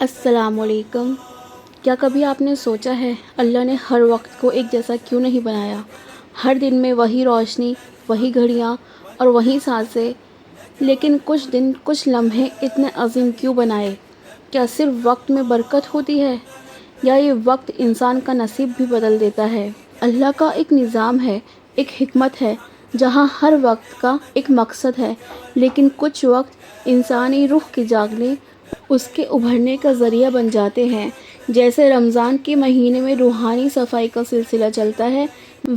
السلام علیکم۔ کیا کبھی آپ نے سوچا ہے اللہ نے ہر وقت کو ایک جیسا کیوں نہیں بنایا؟ ہر دن میں وہی روشنی، وہی گھڑیاں اور وہی سانسیں، لیکن کچھ دن، کچھ لمحے اتنے عظیم کیوں بنائے؟ کیا صرف وقت میں برکت ہوتی ہے یا یہ وقت انسان کا نصیب بھی بدل دیتا ہے؟ اللہ کا ایک نظام ہے، ایک حکمت ہے، جہاں ہر وقت کا ایک مقصد ہے، لیکن کچھ وقت انسانی روح کے جاگنے، اس کے ابھرنے کا ذریعہ بن جاتے ہیں۔ جیسے رمضان کے مہینے میں روحانی صفائی کا سلسلہ چلتا ہے،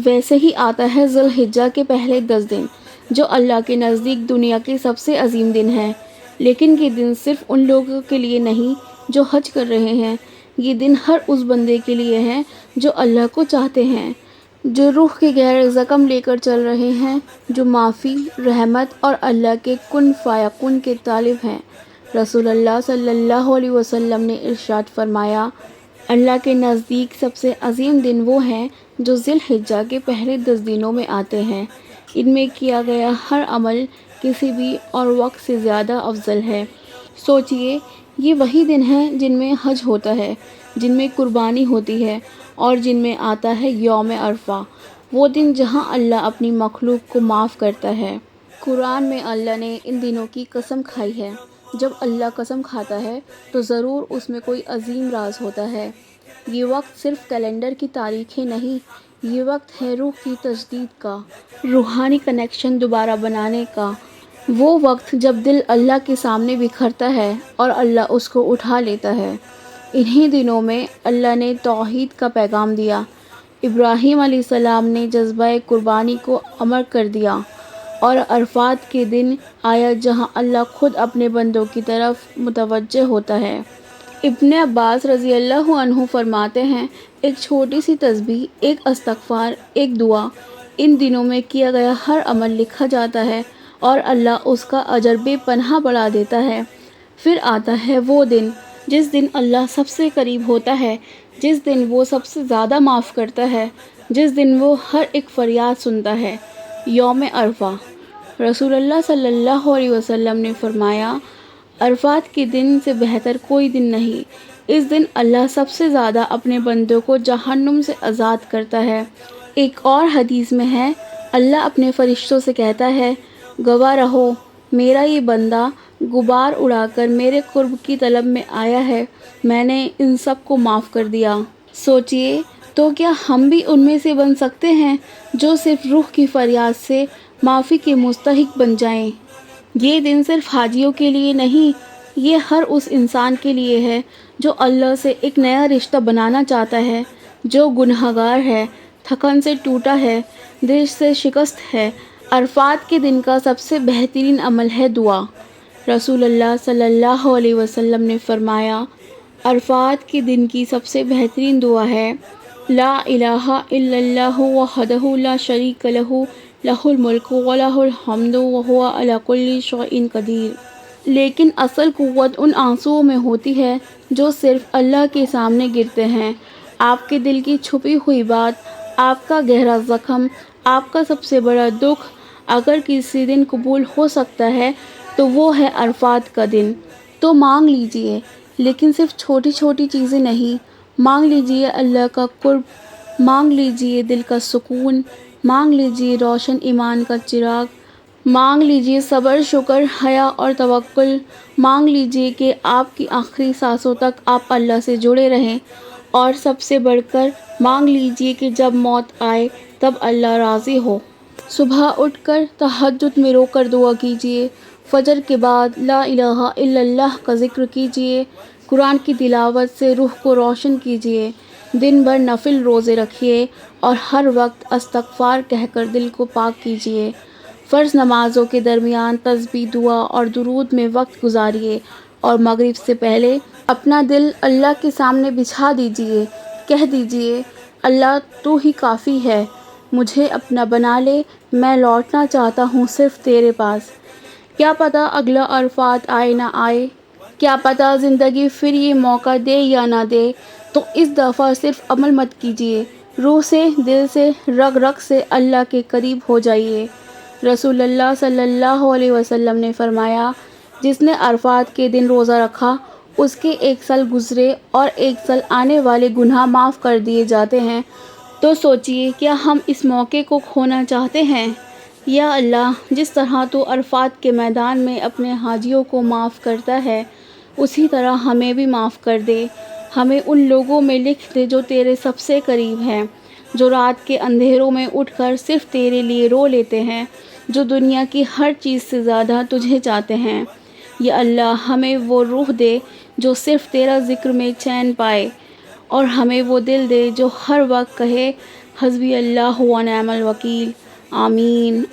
ویسے ہی آتا ہے ذی الحجہ کے پہلے 10 دن، جو اللہ کے نزدیک دنیا کے سب سے عظیم دن ہیں۔ لیکن یہ دن صرف ان لوگوں کے لیے نہیں جو حج کر رہے ہیں، یہ دن ہر اس بندے کے لیے ہے جو اللہ کو چاہتے ہیں، جو روح کے گہرے زخم لے کر چل رہے ہیں، جو معافی، رحمت اور اللہ کے کن فیکون کے طالب ہیں۔ رسول اللہ صلی اللہ علیہ وسلم نے ارشاد فرمایا، اللہ کے نزدیک سب سے عظیم دن وہ ہیں جو ذی الحجہ کے پہلے 10 دنوں میں آتے ہیں۔ ان میں کیا گیا ہر عمل کسی بھی اور وقت سے زیادہ افضل ہے۔ سوچئے، یہ وہی دن ہیں جن میں حج ہوتا ہے، جن میں قربانی ہوتی ہے اور جن میں آتا ہے یوم عرفہ، وہ دن جہاں اللہ اپنی مخلوق کو معاف کرتا ہے۔ قرآن میں اللہ نے ان دنوں کی قسم کھائی ہے۔ جب اللہ قسم کھاتا ہے تو ضرور اس میں کوئی عظیم راز ہوتا ہے۔ یہ وقت صرف کیلنڈر کی تاریخیں نہیں، یہ وقت ہے روح کی تجدید کا، روحانی کنیکشن دوبارہ بنانے کا۔ وہ وقت جب دل اللہ کے سامنے بکھرتا ہے اور اللہ اس کو اٹھا لیتا ہے۔ انہی دنوں میں اللہ نے توحید کا پیغام دیا۔ ابراہیم علیہ السلام نے جذبہ قربانی کو امر کر دیا، اور عرفات کے دن آیا جہاں اللہ خود اپنے بندوں کی طرف متوجہ ہوتا ہے۔ ابن عباس رضی اللہ عنہ فرماتے ہیں، ایک چھوٹی سی تسبیح، ایک استغفار، ایک دعا، ان دنوں میں کیا گیا ہر عمل لکھا جاتا ہے اور اللہ اس کا اجر بے پناہ بڑھا دیتا ہے۔ پھر آتا ہے وہ دن جس دن اللہ سب سے قریب ہوتا ہے، جس دن وہ سب سے زیادہ معاف کرتا ہے، جس دن وہ ہر ایک فریاد سنتا ہے، یوم عرفہ۔ رسول اللہ صلی اللہ علیہ وسلم نے فرمایا، عرفات کے دن سے بہتر کوئی دن نہیں۔ اس دن اللہ سب سے زیادہ اپنے بندوں کو جہنم سے آزاد کرتا ہے۔ ایک اور حدیث میں ہے، اللہ اپنے فرشتوں سے کہتا ہے، گواہ رہو، میرا یہ بندہ غبار اڑا کر میرے قرب کی طلب میں آیا ہے، میں نے ان سب کو معاف کر دیا۔ سوچئے تو کیا ہم بھی ان میں سے بن سکتے ہیں جو صرف روح کی فریاد سے معافی کے مستحق بن جائیں؟ یہ دن صرف حاجیوں کے لیے نہیں، یہ ہر اس انسان کے لیے ہے جو اللہ سے ایک نیا رشتہ بنانا چاہتا ہے، جو گنہگار ہے، تھکن سے ٹوٹا ہے، دل سے شکست ہے۔ عرفات کے دن کا سب سے بہترین عمل ہے دعا۔ رسول اللہ صلی اللہ علیہ وسلم نے فرمایا، عرفات کے دن کی سب سے بہترین دعا ہے، لا الہ الا اللہ وحدہ لا شریک لہ، لہ الملک ولہ الحمد وہو علی کل شیء قدیر۔ لیکن اصل قوت ان آنسوؤں میں ہوتی ہے جو صرف اللہ کے سامنے گرتے ہیں۔ آپ کے دل کی چھپی ہوئی بات، آپ کا گہرا زخم، آپ کا سب سے بڑا دکھ اگر کسی دن قبول ہو سکتا ہے تو وہ ہے عرفات کا دن۔ تو مانگ لیجئے، لیکن صرف چھوٹی چھوٹی چیزیں نہیں، مانگ لیجئے اللہ کا قرب، مانگ لیجئے دل کا سکون، مانگ لیجئے روشن ایمان کا چراغ، مانگ لیجئے صبر، شکر، حیا اور توکل، مانگ لیجئے کہ آپ کی آخری سانسوں تک آپ اللہ سے جڑے رہیں، اور سب سے بڑھ کر مانگ لیجئے کہ جب موت آئے تب اللہ راضی ہو۔ صبح اٹھ کر تہجد میں رو کر دعا کیجئے، فجر کے بعد لا الہ الا اللہ کا ذکر کیجئے، قرآن کی تلاوت سے روح کو روشن کیجئے، دن بھر نفل روزے رکھیے اور ہر وقت استغفار کہہ کر دل کو پاک کیجئے۔ فرض نمازوں کے درمیان تسبیح، دعا اور درود میں وقت گزاریے، اور مغرب سے پہلے اپنا دل اللہ کے سامنے بچھا دیجئے، کہہ دیجئے، اللہ تو ہی کافی ہے، مجھے اپنا بنا لے، میں لوٹنا چاہتا ہوں صرف تیرے پاس۔ کیا پتہ اگلا عرفات آئے نہ آئے، کیا پتہ زندگی پھر یہ موقع دے یا نہ دے، تو اس دفعہ صرف عمل مت کیجئے، روح سے، دل سے، رگ رگ سے اللہ کے قریب ہو جائیے۔ رسول اللہ صلی اللہ علیہ وسلم نے فرمایا، جس نے عرفات کے دن روزہ رکھا اس کے 1 سال گزرے اور 1 سال آنے والے گناہ معاف کر دیے جاتے ہیں، تو سوچئے کیا ہم اس موقع کو کھونا چاہتے ہیں؟ یا اللہ، جس طرح تو عرفات کے میدان میں اپنے حاجیوں کو معاف کرتا ہے، اسی طرح ہمیں بھی معاف کر دے۔ ہمیں ان لوگوں میں لکھ دے جو تیرے سب سے قریب ہیں، جو رات کے اندھیروں میں اٹھ کر صرف تیرے لیے رو لیتے ہیں، جو دنیا کی ہر چیز سے زیادہ تجھے چاہتے ہیں۔ یا اللہ، ہمیں وہ روح دے جو صرف تیرا ذکر میں چین پائے، اور ہمیں وہ دل دے جو ہر وقت کہے حسبی اللہ و نعم الوکیل۔ آمین۔